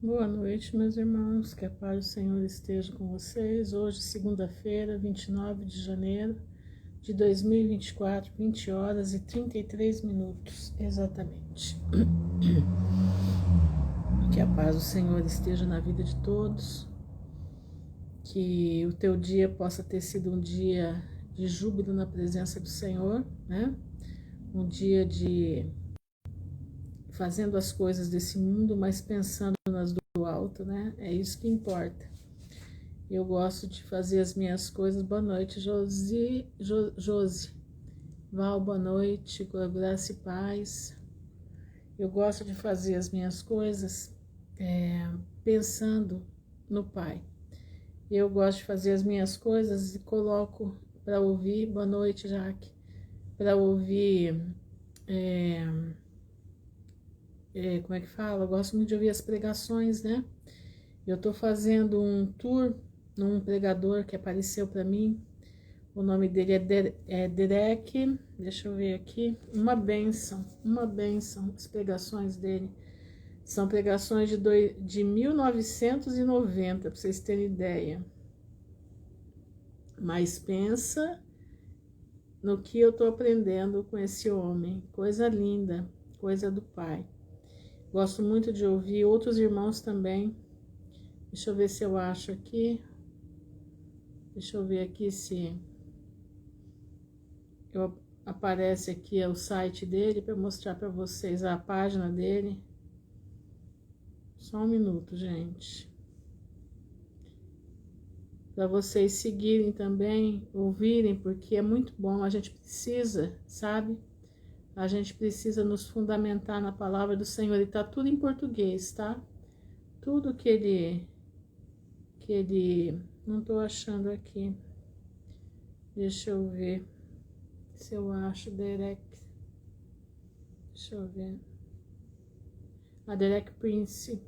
Boa noite, meus irmãos, que a paz do Senhor esteja com vocês. Hoje, segunda-feira, 29 de janeiro de 2024, 20 horas e 33 minutos, exatamente. Que a paz do Senhor esteja na vida de todos, que o teu dia possa ter sido um dia de júbilo na presença do Senhor, né? Um dia de fazendo as coisas desse mundo, mas pensando nas do alto, né? É isso que importa. Eu gosto de fazer as minhas coisas. Boa noite, Josi. Val, boa noite, com graça e paz. Eu gosto de fazer as minhas coisas pensando no Pai. Eu gosto de fazer as minhas coisas e coloco para ouvir. Boa noite, Jaque. Para ouvir. Como é que fala? Eu gosto muito de ouvir as pregações, né? Eu tô fazendo um tour num pregador que apareceu para mim. O nome dele é Derek. Deixa eu ver aqui. Uma bênção. As pregações dele são pregações de 1990, para vocês terem ideia. Mas pensa no que eu tô aprendendo com esse homem. Coisa linda, coisa do Pai. Gosto muito de ouvir outros irmãos também. Deixa eu ver se eu acho aqui. Deixa eu ver aqui se aparece aqui o site dele para mostrar para vocês a página dele. Só um minuto, gente. Para vocês seguirem também, ouvirem, porque é muito bom. A gente precisa, sabe? A gente precisa nos fundamentar na palavra do Senhor. E tá tudo em português, tá? Tudo que ele não tô achando aqui. Deixa eu ver se eu acho Derek. Deixa eu ver. A Derek Prince.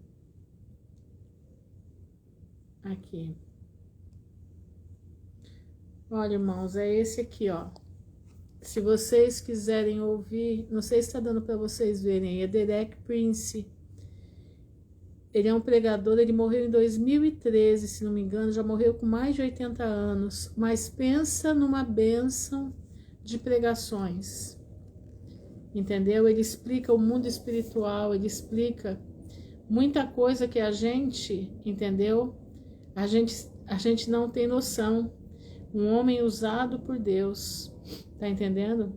Aqui. Olha, irmãos, é esse aqui, ó. Se vocês quiserem ouvir, não sei se tá dando para vocês verem, é Derek Prince. Ele é um pregador, ele morreu em 2013, se não me engano, já morreu com mais de 80 anos, mas pensa numa bênção de pregações, entendeu? Ele explica o mundo espiritual, ele explica muita coisa que a gente, entendeu? A gente não tem noção. Um homem usado por Deus, tá entendendo?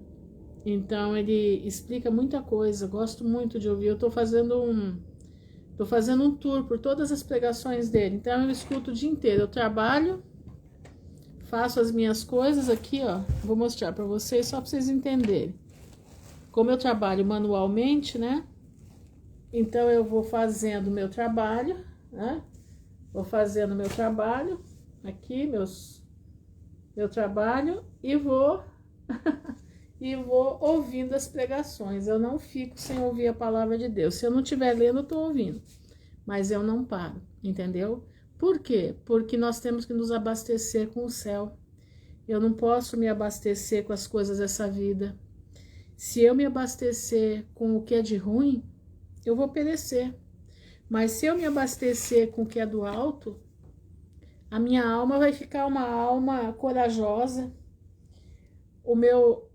Então ele explica muita coisa, gosto muito de ouvir. Eu tô fazendo um tour por todas as pregações dele, então eu escuto o dia inteiro. Eu trabalho, faço as minhas coisas aqui, ó. Vou mostrar para vocês, só para vocês entenderem. Como eu trabalho manualmente, né? Então eu vou fazendo o meu trabalho, né? Vou fazendo meu trabalho aqui, meu trabalho, e vou ouvindo as pregações. Eu não fico sem ouvir a palavra de Deus. Se eu não estiver lendo, eu estou ouvindo. Mas eu não paro, entendeu? Por quê? Porque nós temos que nos abastecer com o céu. Eu não posso me abastecer com as coisas dessa vida. Se eu me abastecer com o que é de ruim, eu vou perecer. Mas se eu me abastecer com o que é do alto, a minha alma vai ficar uma alma corajosa.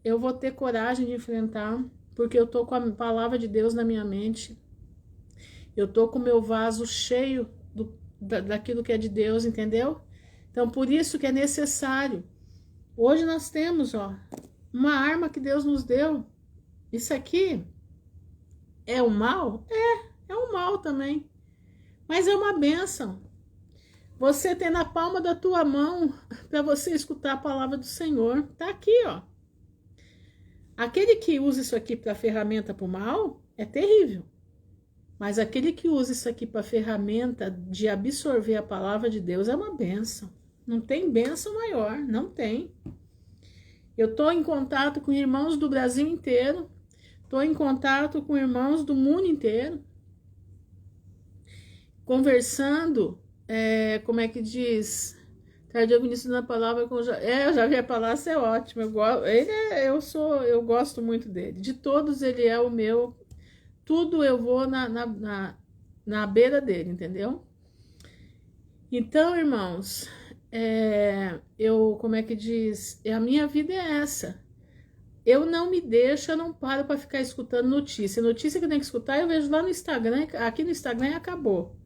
Eu vou ter coragem de enfrentar, porque eu tô com a palavra de Deus na minha mente. Eu tô com o meu vaso cheio daquilo que é de Deus, entendeu? Então, por isso que é necessário. Hoje nós temos, ó, uma arma que Deus nos deu. Isso aqui é o mal? É um mal também. Mas é uma bênção. Você tem na palma da tua mão para você escutar a palavra do Senhor. Tá aqui, ó. Aquele que usa isso aqui para ferramenta para o mal é terrível. Mas aquele que usa isso aqui para ferramenta de absorver a palavra de Deus é uma bênção. Não tem bênção maior, não tem. Eu estou em contato com irmãos do Brasil inteiro. Estou em contato com irmãos do mundo inteiro. Conversando, como é que diz? Tarde eu ministro na palavra com eu já vi a palavra, é ótimo. Eu gosto muito dele. De todos ele é o meu. Tudo eu vou na beira dele, entendeu? Então, irmãos, como é que diz? A minha vida é essa. Eu não me deixo, eu não paro para ficar escutando notícia. Notícia que eu tenho que escutar, eu vejo lá no Instagram, aqui no Instagram acabou.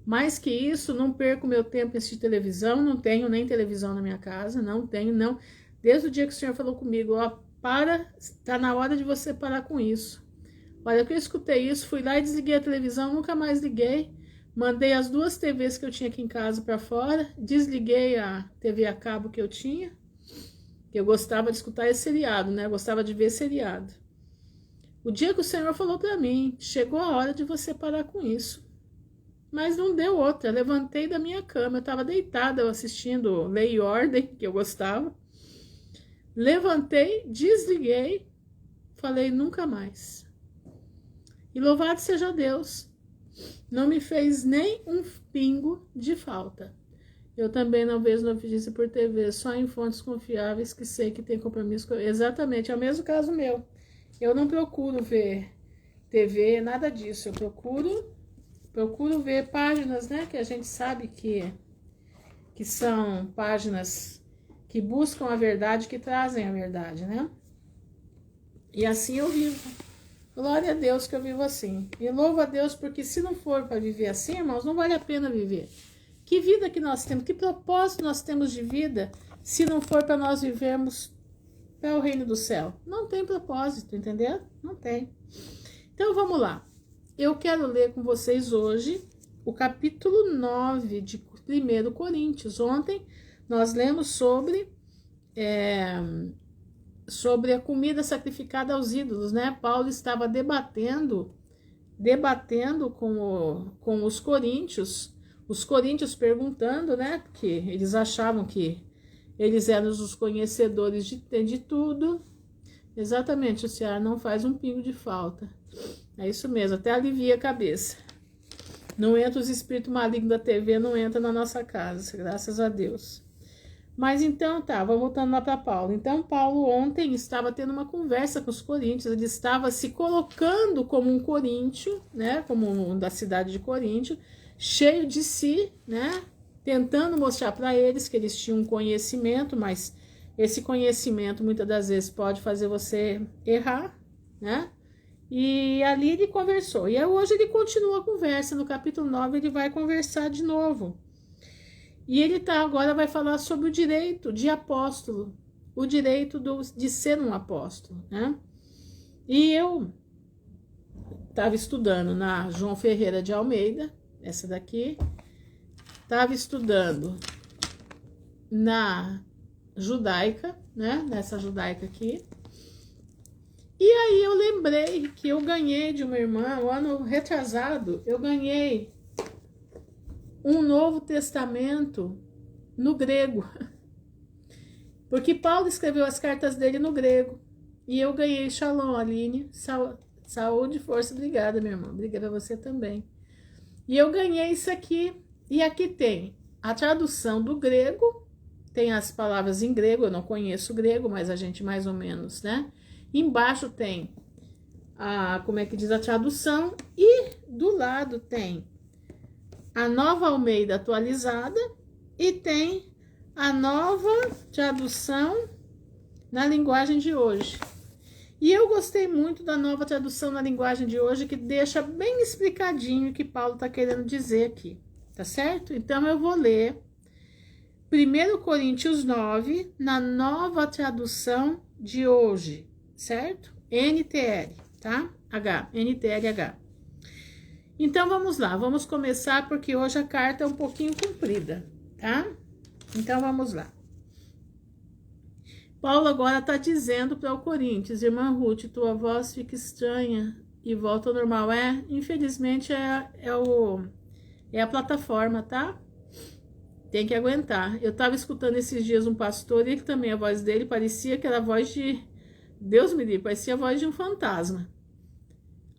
Mais que isso, não perco meu tempo em assistir televisão, não tenho nem televisão na minha casa, não tenho, não. Desde o dia que o Senhor falou comigo, ó, tá na hora de você parar com isso. Olha, que eu escutei isso, fui lá e desliguei a televisão, nunca mais liguei. Mandei as 2 TVs que eu tinha aqui em casa para fora, desliguei a TV a cabo que eu tinha. Eu gostava de escutar esse seriado, né? Eu gostava de ver seriado. O dia que o Senhor falou para mim, chegou a hora de você parar com isso. Mas não deu outra. Eu levantei da minha cama, eu estava deitada assistindo Lei e Ordem, que eu gostava. Levantei, desliguei, falei nunca mais. E louvado seja Deus, não me fez nem um pingo de falta. Eu também não vejo notícia por TV, só em fontes confiáveis que sei que tem compromisso com... Exatamente, é o mesmo caso meu. Eu não procuro ver TV, nada disso. Eu procuro ver páginas, né, que a gente sabe que são páginas que buscam a verdade, que trazem a verdade, né? E assim eu vivo. Glória a Deus que eu vivo assim. E louvo a Deus porque se não for para viver assim, irmãos, não vale a pena viver. Que vida que nós temos, que propósito nós temos de vida se não for para nós vivermos para o reino do céu? Não tem propósito, entendeu? Não tem. Então vamos lá. Eu quero ler com vocês hoje o capítulo 9 de 1 Coríntios. Ontem nós lemos sobre a comida sacrificada aos ídolos, né? Paulo estava debatendo com os coríntios perguntando, né? Porque eles achavam que eles eram os conhecedores de tudo. Exatamente, o Ceará não faz um pingo de falta. É isso mesmo, até alivia a cabeça. Não entra os espíritos malignos da TV, não entra na nossa casa, graças a Deus. Mas então tá, vou voltando lá para Paulo. Então Paulo ontem estava tendo uma conversa com os coríntios, ele estava se colocando como um coríntio, né, como um da cidade de Coríntio, cheio de si, né, tentando mostrar para eles que eles tinham um conhecimento, mas esse conhecimento muitas das vezes pode fazer você errar, né? E ali ele conversou. E hoje ele continua a conversa, no capítulo 9 ele vai conversar de novo. E ele agora vai falar sobre o direito de apóstolo, o direito de ser um apóstolo, né? E eu estava estudando na João Ferreira de Almeida, essa daqui, estava estudando na judaica, né? Nessa judaica aqui. E aí eu lembrei que eu ganhei de uma irmã, o ano retrasado, eu ganhei um Novo Testamento no grego. Porque Paulo escreveu as cartas dele no grego. E eu ganhei. Shalom, Aline. Saúde e força. Obrigada, minha irmã. Obrigada a você também. E eu ganhei isso aqui. E aqui tem a tradução do grego. Tem as palavras em grego. Eu não conheço grego, mas a gente mais ou menos, né? Embaixo tem como é que diz a tradução. E do lado tem a Nova Almeida atualizada e tem a nova tradução na linguagem de hoje. E eu gostei muito da nova tradução na linguagem de hoje, que deixa bem explicadinho o que Paulo está querendo dizer aqui, tá certo? Então eu vou ler 1 Coríntios 9 na nova tradução de hoje, certo? NTL, tá? NTLH. Então vamos lá, vamos começar porque hoje a carta é um pouquinho comprida, tá? Então vamos lá. Paulo agora está dizendo para o Coríntios: irmã Ruth, tua voz fica estranha e volta ao normal. Infelizmente é a plataforma, tá? Tem que aguentar. Eu estava escutando esses dias um pastor e que também a voz dele parecia que era a voz de... Deus me livre, parecia a voz de um fantasma.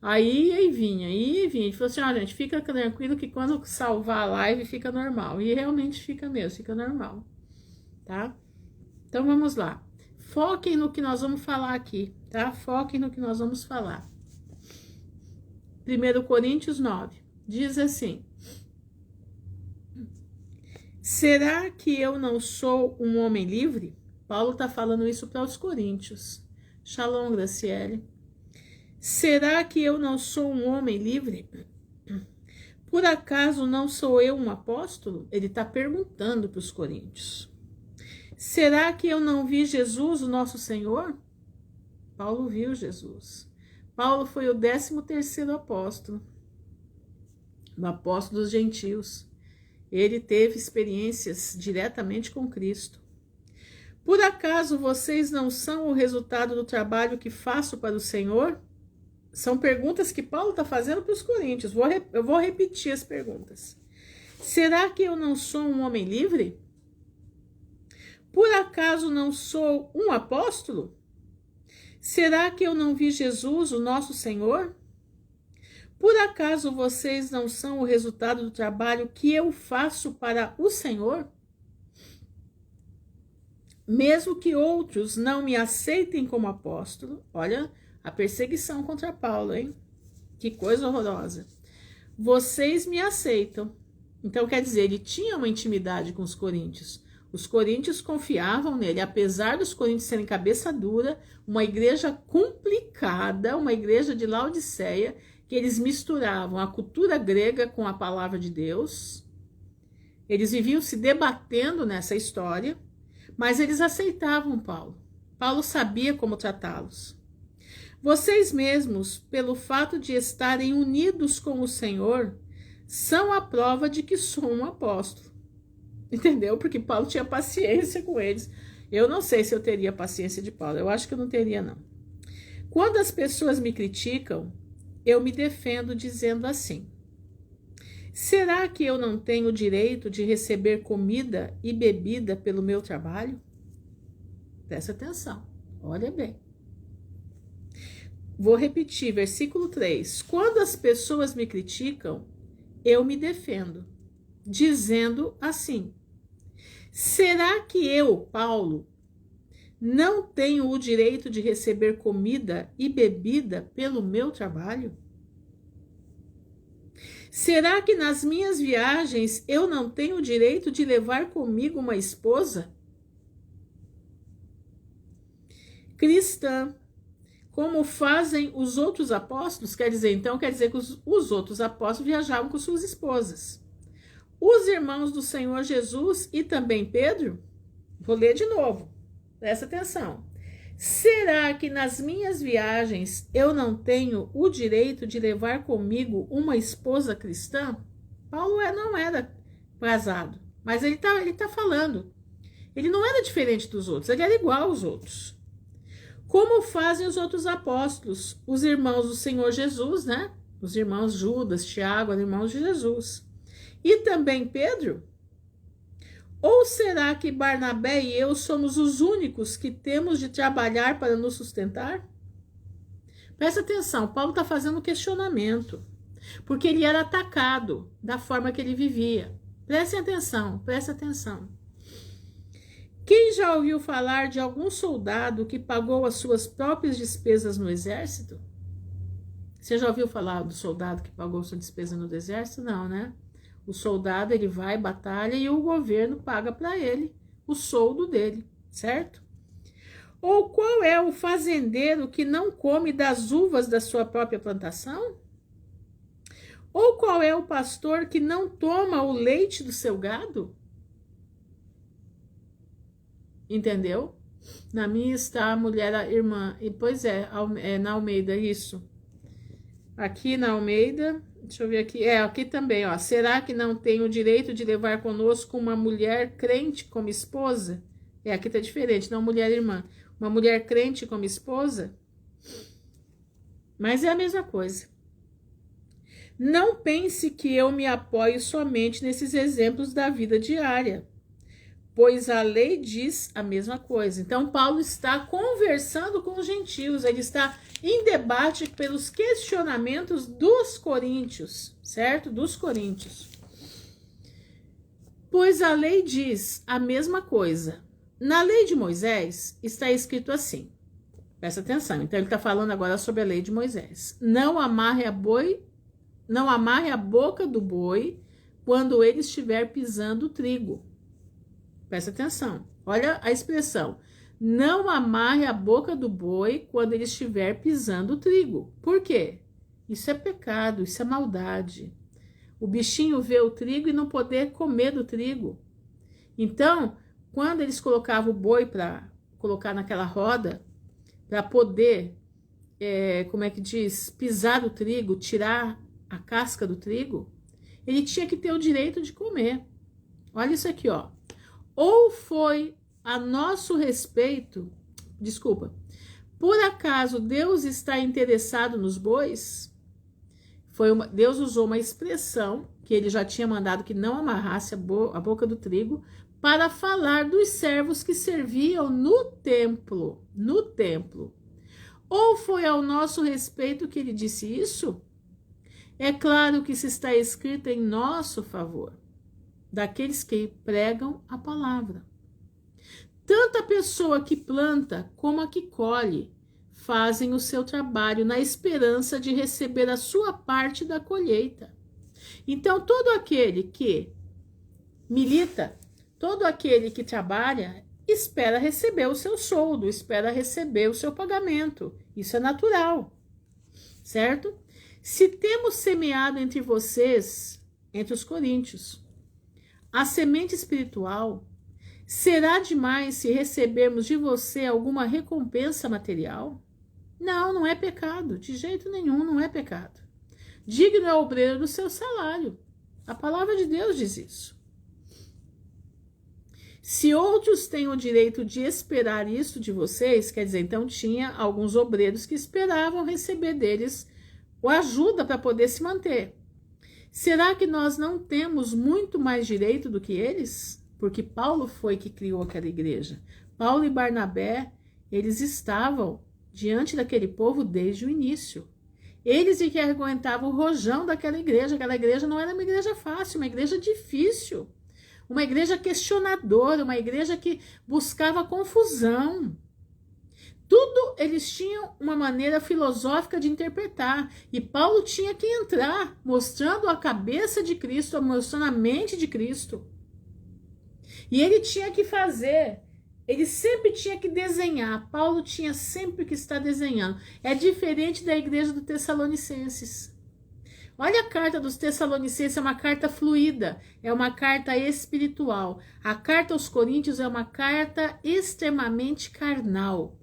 Aí vinha. Ele falou assim, gente, fica tranquilo que quando salvar a live fica normal. E realmente fica mesmo, fica normal, tá? Então vamos lá. Foquem no que nós vamos falar aqui, tá? Foquem no que nós vamos falar. 1 Coríntios 9. diz assim: será que eu não sou um homem livre? Paulo está falando isso para os coríntios. Shalom, Graciele. Será que eu não sou um homem livre? Por acaso não sou eu um apóstolo? Ele está perguntando para os coríntios. Será que eu não vi Jesus, o nosso Senhor? Paulo viu Jesus. Paulo foi o 13º apóstolo, o apóstolo dos gentios. Ele teve experiências diretamente com Cristo. Por acaso vocês não são o resultado do trabalho que faço para o Senhor? São perguntas que Paulo está fazendo para os coríntios. Eu vou repetir as perguntas. Será que eu não sou um homem livre? Por acaso não sou um apóstolo? Será que eu não vi Jesus, o nosso Senhor? Por acaso vocês não são o resultado do trabalho que eu faço para o Senhor? Mesmo que outros não me aceitem como apóstolo, olha a perseguição contra Paulo, hein? Que coisa horrorosa. Vocês me aceitam. Então, quer dizer, ele tinha uma intimidade com os coríntios. Os coríntios confiavam nele, apesar dos coríntios serem cabeça dura, uma igreja complicada, uma igreja de Laodiceia, que eles misturavam a cultura grega com a palavra de Deus. Eles viviam se debatendo nessa história, mas eles aceitavam Paulo. Paulo sabia como tratá-los. Vocês mesmos, pelo fato de estarem unidos com o Senhor, são a prova de que sou um apóstolo. Entendeu? Porque Paulo tinha paciência com eles. Eu não sei se eu teria paciência de Paulo. Eu acho que eu não teria, não. Quando as pessoas me criticam, eu me defendo dizendo assim: será que eu não tenho o direito de receber comida e bebida pelo meu trabalho? Presta atenção. Olha bem. Vou repetir, versículo 3. Quando as pessoas me criticam, eu me defendo, dizendo assim: será que eu, Paulo, não tenho o direito de receber comida e bebida pelo meu trabalho? Será que nas minhas viagens eu não tenho o direito de levar comigo uma esposa cristã, como fazem os outros apóstolos? Quer dizer que os outros apóstolos viajavam com suas esposas. Os irmãos do Senhor Jesus e também Pedro, vou ler de novo, presta atenção. Será que nas minhas viagens eu não tenho o direito de levar comigo uma esposa cristã? Paulo não era casado, mas ele tá falando. Ele não era diferente dos outros, ele era igual aos outros. Como fazem os outros apóstolos, os irmãos do Senhor Jesus, né? Os irmãos Judas, Tiago, eram irmãos de Jesus. E também Pedro? Ou será que Barnabé e eu somos os únicos que temos de trabalhar para nos sustentar? Presta atenção, Paulo está fazendo um questionamento, porque ele era atacado da forma que ele vivia. Prestem atenção, presta atenção. Quem já ouviu falar de algum soldado que pagou as suas próprias despesas no exército? Você já ouviu falar do soldado que pagou sua despesa no exército? Não, né? O soldado, ele vai, batalha e o governo paga para ele o soldo dele, certo? Ou qual é o fazendeiro que não come das uvas da sua própria plantação? Ou qual é o pastor que não toma o leite do seu gado? Entendeu? Na minha está a mulher, a irmã, e pois é na Almeida, isso. Aqui na Almeida, deixa eu ver aqui, aqui também, ó. Será que não tem o direito de levar conosco uma mulher crente como esposa? Aqui tá diferente, não mulher irmã. Uma mulher crente como esposa? Mas é a mesma coisa. Não pense que eu me apoio somente nesses exemplos da vida diária, pois a lei diz a mesma coisa. Então, Paulo está conversando com os gentios, ele está em debate pelos questionamentos dos coríntios, certo? Dos coríntios. Pois a lei diz a mesma coisa. Na lei de Moisés está escrito assim, presta atenção, então ele está falando agora sobre a lei de Moisés. Não amarre a boi não amarre a boca do boi quando ele estiver pisando o trigo. Presta atenção. Olha a expressão. Não amarre a boca do boi quando ele estiver pisando o trigo. Por quê? Isso é pecado, isso é maldade. O bichinho vê o trigo e não poder comer do trigo. Então, quando eles colocavam o boi para colocar naquela roda, para poder, como é que diz, pisar o trigo, tirar a casca do trigo, ele tinha que ter o direito de comer. Olha isso aqui, ó. Ou foi a nosso respeito, desculpa, por acaso Deus está interessado nos bois? Deus usou uma expressão que ele já tinha mandado que não amarrasse a boca do trigo para falar dos servos que serviam no templo. No templo. Ou foi ao nosso respeito que ele disse isso? É claro que isso está escrito em nosso favor, daqueles que pregam a palavra. Tanto a pessoa que planta como a que colhe fazem o seu trabalho na esperança de receber a sua parte da colheita. Então, todo aquele que milita, todo aquele que trabalha, espera receber o seu soldo, espera receber o seu pagamento. Isso é natural, certo? Se temos semeado entre vocês, entre os coríntios, a semente espiritual, será demais se recebermos de você alguma recompensa material? Não, não é pecado, de jeito nenhum, não é pecado. Digno é o obreiro do seu salário. A palavra de Deus diz isso. Se outros têm o direito de esperar isso de vocês, quer dizer, então tinha alguns obreiros que esperavam receber deles a ajuda para poder se manter. Será que nós não temos muito mais direito do que eles? Porque Paulo foi que criou aquela igreja. Paulo e Barnabé, eles estavam diante daquele povo desde o início. Eles que aguentavam o rojão daquela igreja. Aquela igreja não era uma igreja fácil, uma igreja difícil. Uma igreja questionadora, uma igreja que buscava confusão. Tudo eles tinham uma maneira filosófica de interpretar. E Paulo tinha que entrar mostrando a cabeça de Cristo, mostrando a mente de Cristo. E ele tinha que fazer, ele sempre tinha que desenhar. Paulo tinha sempre que estar desenhando. É diferente da igreja do Tessalonicenses. Olha a carta dos Tessalonicenses, é uma carta fluida, é uma carta espiritual. A carta aos Coríntios é uma carta extremamente carnal,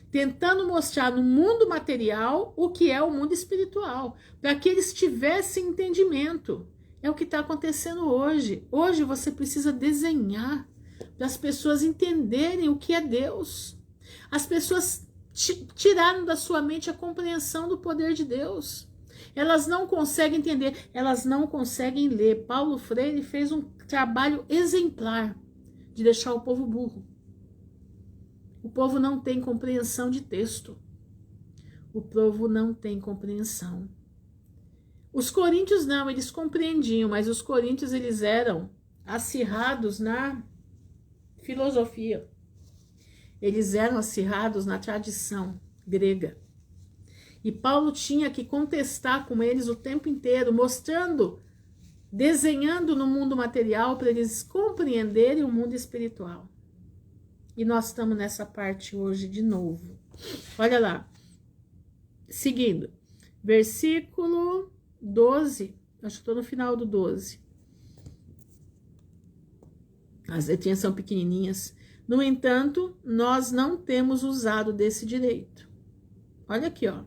tentando mostrar no mundo material o que é o mundo espiritual, para que eles tivessem entendimento. É o que está acontecendo hoje. Hoje você precisa desenhar para as pessoas entenderem o que é Deus. As pessoas tiraram da sua mente a compreensão do poder de Deus. Elas não conseguem entender, elas não conseguem ler. Paulo Freire fez um trabalho exemplar de deixar o povo burro. O povo não tem compreensão de texto. O povo não tem compreensão. Os coríntios não, eles compreendiam, mas os coríntios eles eram acirrados na filosofia. Eles eram acirrados na tradição grega. E Paulo tinha que contestar com eles o tempo inteiro, mostrando, desenhando no mundo material para eles compreenderem o mundo espiritual. E nós estamos nessa parte hoje de novo. Olha lá. Seguindo. Versículo 12. Acho que estou no final do 12. As letrinhas são pequenininhas. No entanto, nós não temos usado desse direito. Olha aqui, ó.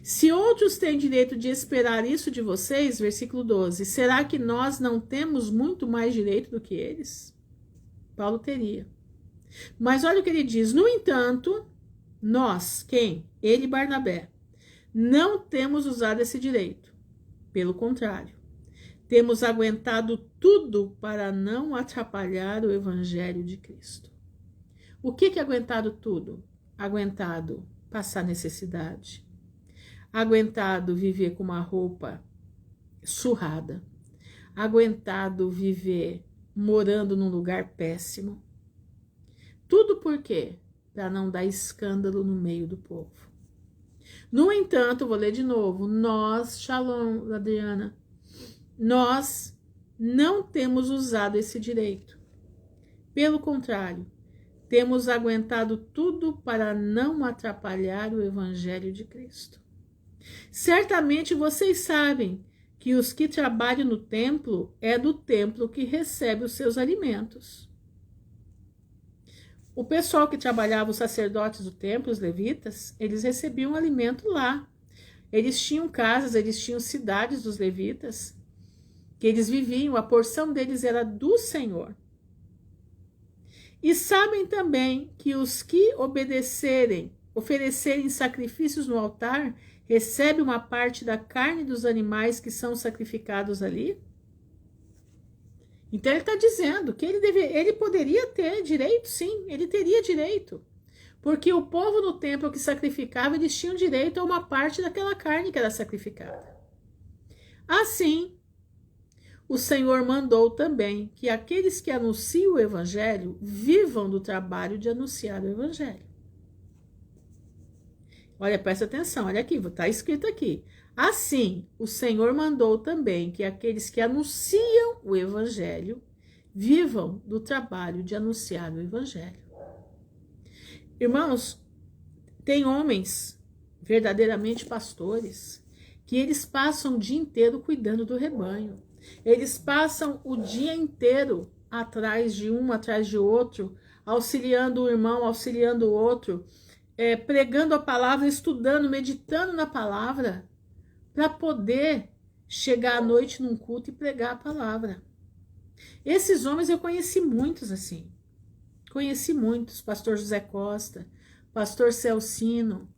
Se outros têm direito de esperar isso de vocês, versículo 12, será que nós não temos muito mais direito do que eles? Paulo teria. Mas olha o que ele diz. No entanto, nós, quem? Ele e Barnabé, não temos usado esse direito. Pelo contrário, temos aguentado tudo para não atrapalhar o evangelho de Cristo. O que é aguentado tudo? Aguentado passar necessidade. Aguentado viver com uma roupa surrada. Aguentado viver morando num lugar péssimo. Tudo por quê? Para não dar escândalo no meio do povo. No entanto, vou ler de novo, nós, Shalom, Adriana, nós não temos usado esse direito. Pelo contrário, temos aguentado tudo para não atrapalhar o Evangelho de Cristo. Certamente vocês sabem que os que trabalham no templo é do templo que recebe os seus alimentos. O pessoal que trabalhava, os sacerdotes do templo, os levitas, eles recebiam alimento lá. Eles tinham casas, eles tinham cidades dos levitas, que eles viviam, a porção deles era do Senhor. E sabem também que os que oferecerem sacrifícios no altar, recebem uma parte da carne dos animais que são sacrificados ali? Então ele está dizendo que ele poderia ter direito, sim, ele teria direito. Porque o povo no templo que sacrificava, eles tinham direito a uma parte daquela carne que era sacrificada. Assim, o Senhor mandou também que aqueles que anunciam o Evangelho vivam do trabalho de anunciar o Evangelho. Olha, presta atenção, olha aqui, está escrito aqui. Assim, o Senhor mandou também que aqueles que anunciam o Evangelho vivam do trabalho de anunciar o Evangelho. Irmãos, tem homens, verdadeiramente pastores, que eles passam o dia inteiro cuidando do rebanho. Eles passam o dia inteiro atrás de um, atrás de outro, auxiliando o irmão, auxiliando o outro, pregando a palavra, estudando, meditando na palavra, para poder chegar à noite num culto e pregar a palavra. Esses homens eu conheci muitos assim. Conheci muitos, pastor José Costa, pastor Celcino,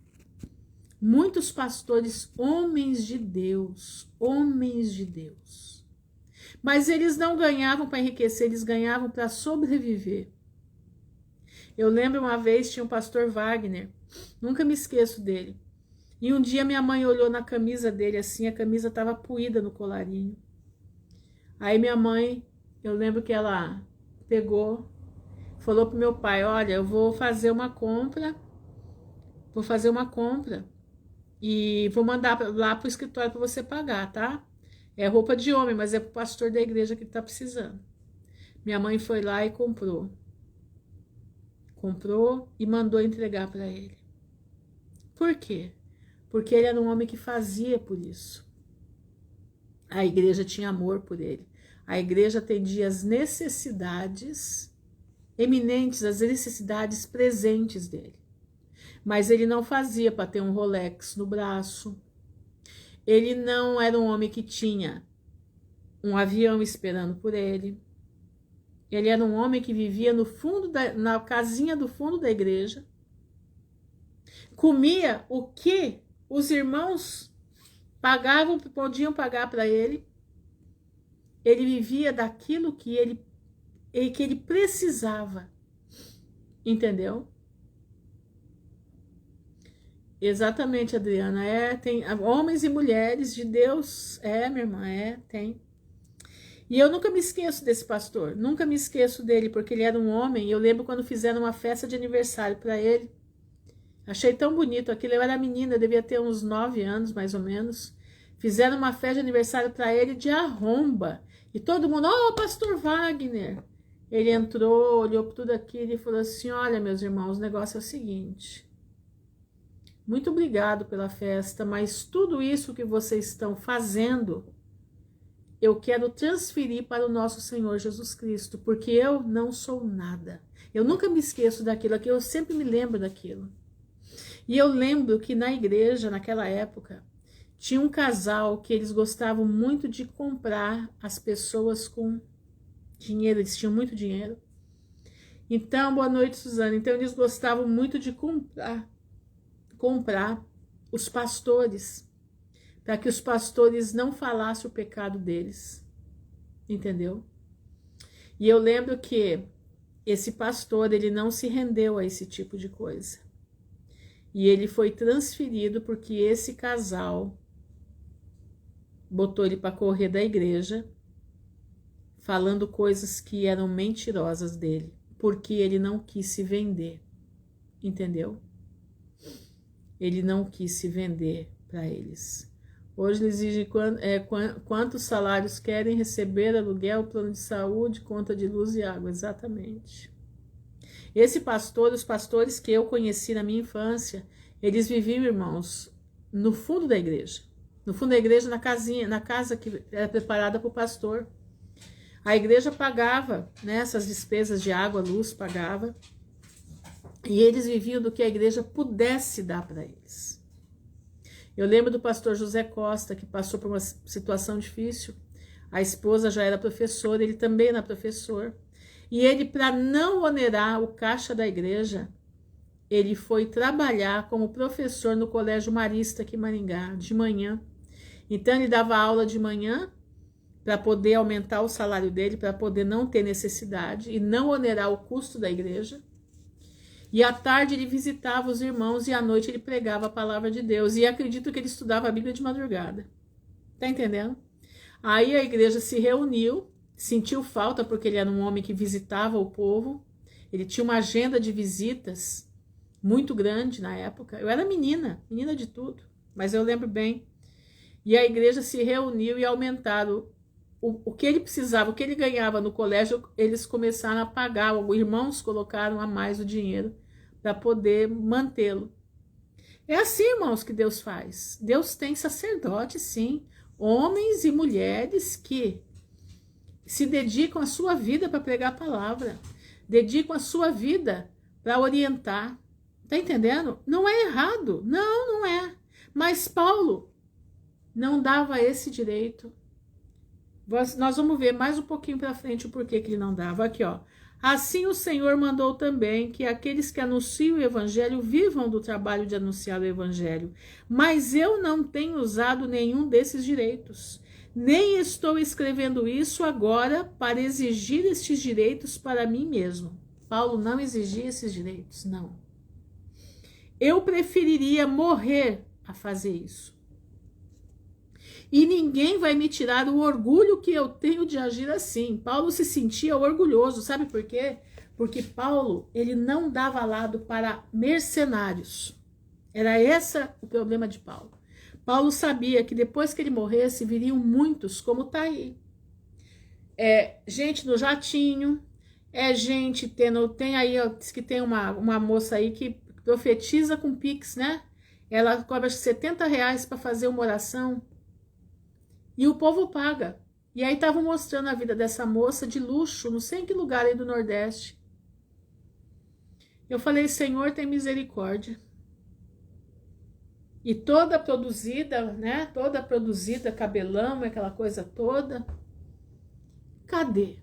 muitos pastores, homens de Deus, homens de Deus. Mas eles não ganhavam para enriquecer, eles ganhavam para sobreviver. Eu lembro uma vez, tinha um pastor Wagner, nunca me esqueço dele. E um dia minha mãe olhou na camisa dele assim, a camisa estava puída no colarinho. Aí minha mãe, eu lembro que ela pegou, falou pro meu pai, olha, eu vou fazer uma compra e vou mandar lá pro escritório para você pagar, tá? É roupa de homem, mas é pro pastor da igreja que tá precisando. Minha mãe foi lá e comprou e mandou entregar para ele. Por quê? Porque ele era um homem que fazia por isso. A igreja tinha amor por ele. A igreja atendia as necessidades eminentes, as necessidades presentes dele. Mas ele não fazia para ter um Rolex no braço. Ele não era um homem que tinha um avião esperando por ele. Ele era um homem que vivia no fundo na casinha do fundo da igreja. Comia o que os irmãos podiam pagar para ele. Ele vivia daquilo que ele precisava. Entendeu? Exatamente, Adriana. Tem homens e mulheres de Deus. Minha irmã, tem. E eu nunca me esqueço desse pastor. Nunca me esqueço dele, porque ele era um homem. Eu lembro quando fizeram uma festa de aniversário para ele. Achei tão bonito aquilo. Eu era menina, eu devia ter uns 9 anos, mais ou menos. Fizeram uma festa de aniversário para ele de arromba. E todo mundo, pastor Wagner. Ele entrou, olhou para tudo aquilo e falou assim, olha, meus irmãos, o negócio é o seguinte. Muito obrigado pela festa, mas tudo isso que vocês estão fazendo, eu quero transferir para o nosso Senhor Jesus Cristo, porque eu não sou nada. Eu nunca me esqueço daquilo, eu sempre me lembro daquilo. E eu lembro que na igreja, naquela época, tinha um casal que eles gostavam muito de comprar as pessoas com dinheiro, eles tinham muito dinheiro. Então, boa noite, Suzana. Então, eles gostavam muito de comprar os pastores, para que os pastores não falassem o pecado deles, entendeu? E eu lembro que esse pastor, ele não se rendeu a esse tipo de coisa. E ele foi transferido porque esse casal botou ele para correr da igreja, falando coisas que eram mentirosas dele, porque ele não quis se vender, entendeu? ele não quis se vender para eles. Hoje eles exigem quantos salários querem receber, aluguel, plano de saúde, conta de luz e água. Exatamente. Esse pastor, os pastores que eu conheci na minha infância, eles viviam, irmãos, no fundo da igreja. No fundo da igreja, na casinha, na casa que era preparada para o pastor. A igreja pagava, né, essas despesas de água, luz, pagava. E eles viviam do que a igreja pudesse dar para eles. Eu lembro do pastor José Costa, que passou por uma situação difícil. A esposa já era professora, ele também era professor. E ele, para não onerar o caixa da igreja, ele foi trabalhar como professor no Colégio Marista aqui em Maringá, de manhã. Então ele dava aula de manhã para poder aumentar o salário dele, para poder não ter necessidade e não onerar o custo da igreja. E à tarde ele visitava os irmãos e à noite ele pregava a palavra de Deus. E acredito que ele estudava a Bíblia de madrugada. Tá entendendo? Aí a igreja se reuniu, sentiu falta porque ele era um homem que visitava o povo. Ele tinha uma agenda de visitas muito grande na época. Eu era menina de tudo, mas eu lembro bem. E a igreja se reuniu e aumentaram o que ele precisava, o que ele ganhava no colégio, eles começaram a pagar. Os irmãos colocaram a mais o dinheiro para poder mantê-lo. É assim, irmãos, que Deus faz. Deus tem sacerdotes, sim, homens e mulheres que se dedicam a sua vida para pregar a palavra, dedicam a sua vida para orientar. Tá entendendo? Não é errado, não é. Mas Paulo não dava esse direito. Nós vamos ver mais um pouquinho para frente o porquê que ele não dava. Aqui, ó. Assim o Senhor mandou também que aqueles que anunciam o evangelho vivam do trabalho de anunciar o evangelho. Mas eu não tenho usado nenhum desses direitos. Nem estou escrevendo isso agora para exigir estes direitos para mim mesmo. Paulo não exigia esses direitos, não. Eu preferiria morrer a fazer isso. E ninguém vai me tirar o orgulho que eu tenho de agir assim. Paulo se sentia orgulhoso, sabe por quê? Porque Paulo, ele não dava lado para mercenários. Era esse o problema de Paulo. Paulo sabia que depois que ele morresse, viriam muitos, como tá aí. Gente no jatinho, gente tem aí, ó, diz que tem uma moça aí que profetiza com Pix, né? Ela cobra R$70 para fazer uma oração. E o povo paga. E aí estavam mostrando a vida dessa moça de luxo, não sei em que lugar aí do Nordeste. Eu falei, Senhor, tem misericórdia. E toda produzida, né? Toda produzida, cabelão, aquela coisa toda. Cadê?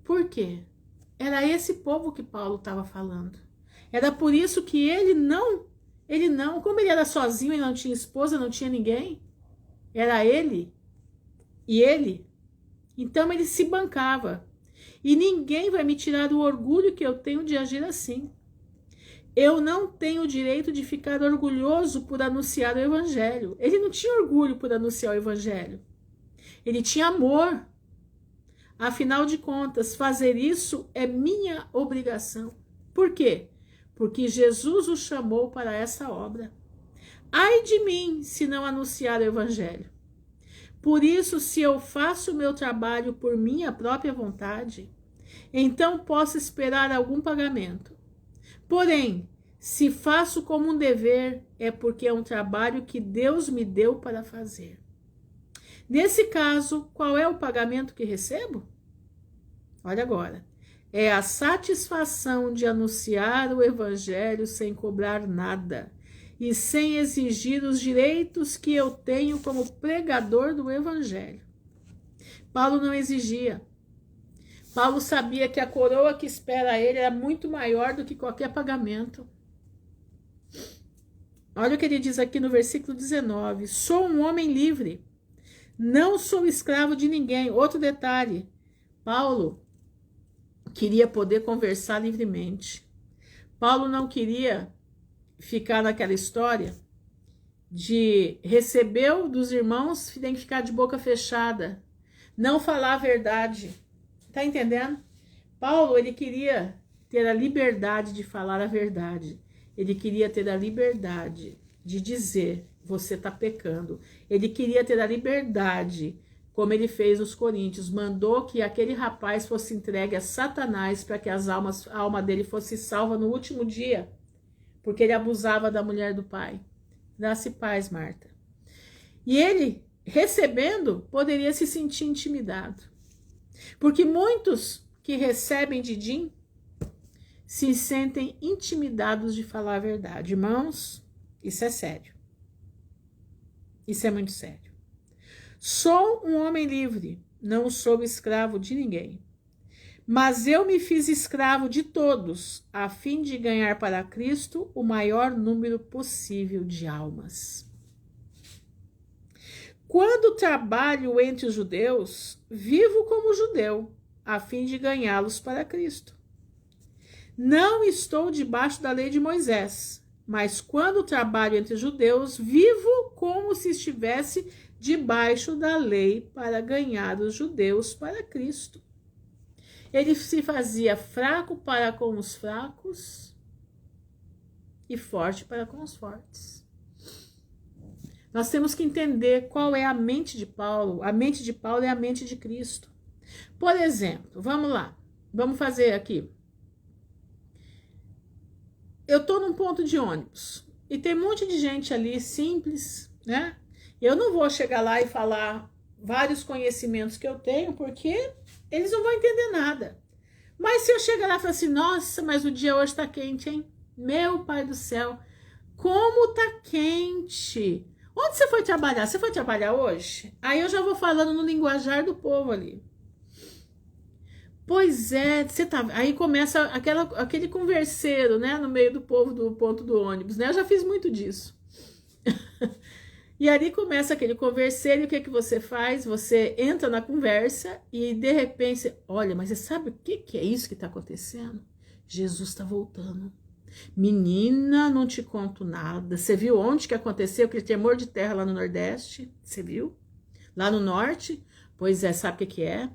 Por quê? Era esse povo que Paulo estava falando. Era por isso que ele não, como ele era sozinho e não tinha esposa, não tinha ninguém, era ele e ele. Então ele se bancava. E ninguém vai me tirar o orgulho que eu tenho de agir assim. Eu não tenho o direito de ficar orgulhoso por anunciar o evangelho. Ele não tinha orgulho por anunciar o evangelho. Ele tinha amor. Afinal de contas, fazer isso é minha obrigação. Por quê? Porque Jesus o chamou para essa obra. Ai de mim, se não anunciar o evangelho. Por isso, se eu faço o meu trabalho por minha própria vontade, então posso esperar algum pagamento. Porém, se faço como um dever, é porque é um trabalho que Deus me deu para fazer. Nesse caso, qual é o pagamento que recebo? Olha agora. É a satisfação de anunciar o evangelho sem cobrar nada e sem exigir os direitos que eu tenho como pregador do evangelho. Paulo não exigia. Paulo sabia que a coroa que espera ele era muito maior do que qualquer pagamento. Olha o que ele diz aqui no versículo 19. Sou um homem livre, não sou escravo de ninguém. Outro detalhe, Paulo queria poder conversar livremente. Paulo não queria ficar naquela história de recebeu dos irmãos, tem que ficar de boca fechada, não falar a verdade. Tá entendendo? Paulo, ele queria ter a liberdade de falar a verdade. Ele queria ter a liberdade de dizer, você está pecando. Ele queria ter a liberdade, como ele fez nos Coríntios, mandou que aquele rapaz fosse entregue a Satanás para que a alma dele fosse salva no último dia, porque ele abusava da mulher do pai. Dá-se paz, Marta. E ele, recebendo, poderia se sentir intimidado. Porque muitos que recebem Didim se sentem intimidados de falar a verdade. Irmãos, isso é sério. Isso é muito sério. Sou um homem livre, não sou escravo de ninguém. Mas eu me fiz escravo de todos, a fim de ganhar para Cristo o maior número possível de almas. Quando trabalho entre os judeus, vivo como judeu, a fim de ganhá-los para Cristo. Não estou debaixo da lei de Moisés, mas quando trabalho entre judeus, vivo como se estivesse debaixo da lei para ganhar os judeus para Cristo. Ele se fazia fraco para com os fracos e forte para com os fortes. Nós temos que entender qual é a mente de Paulo. A mente de Paulo é a mente de Cristo. Por exemplo, vamos lá, vamos fazer aqui. Eu estou num ponto de ônibus e tem um monte de gente ali simples, né? Eu não vou chegar lá e falar vários conhecimentos que eu tenho, porque eles não vão entender nada. Mas se eu chegar lá e falar assim, nossa, mas o dia hoje tá quente, hein? Meu pai do céu, como tá quente! Onde você foi trabalhar? Você foi trabalhar hoje? Aí eu já vou falando no linguajar do povo ali. Pois é, você tá... Aí começa aquele converseiro, né? No meio do povo do ponto do ônibus, né? Eu já fiz muito disso. E ali começa aquele converseiro, e o que que você faz? Você entra na conversa e de repente, olha, mas você sabe o que é isso que está acontecendo? Jesus está voltando. Menina, não te conto nada. Você viu onde que aconteceu aquele tremor de terra lá no Nordeste? Você viu? Lá no Norte? Pois é, sabe o que é?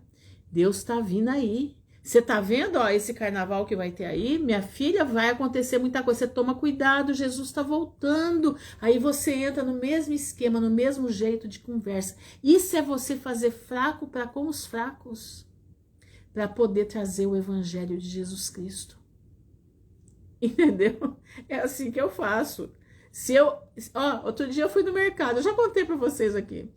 Deus está vindo aí. Você tá vendo, ó, esse carnaval que vai ter aí? Minha filha, vai acontecer muita coisa. Você toma cuidado, Jesus está voltando. Aí você entra no mesmo esquema, no mesmo jeito de conversa. Isso é você fazer fraco para com os fracos, para poder trazer o evangelho de Jesus Cristo. Entendeu? É assim que eu faço. Outro dia eu fui no mercado, eu já contei para vocês aqui.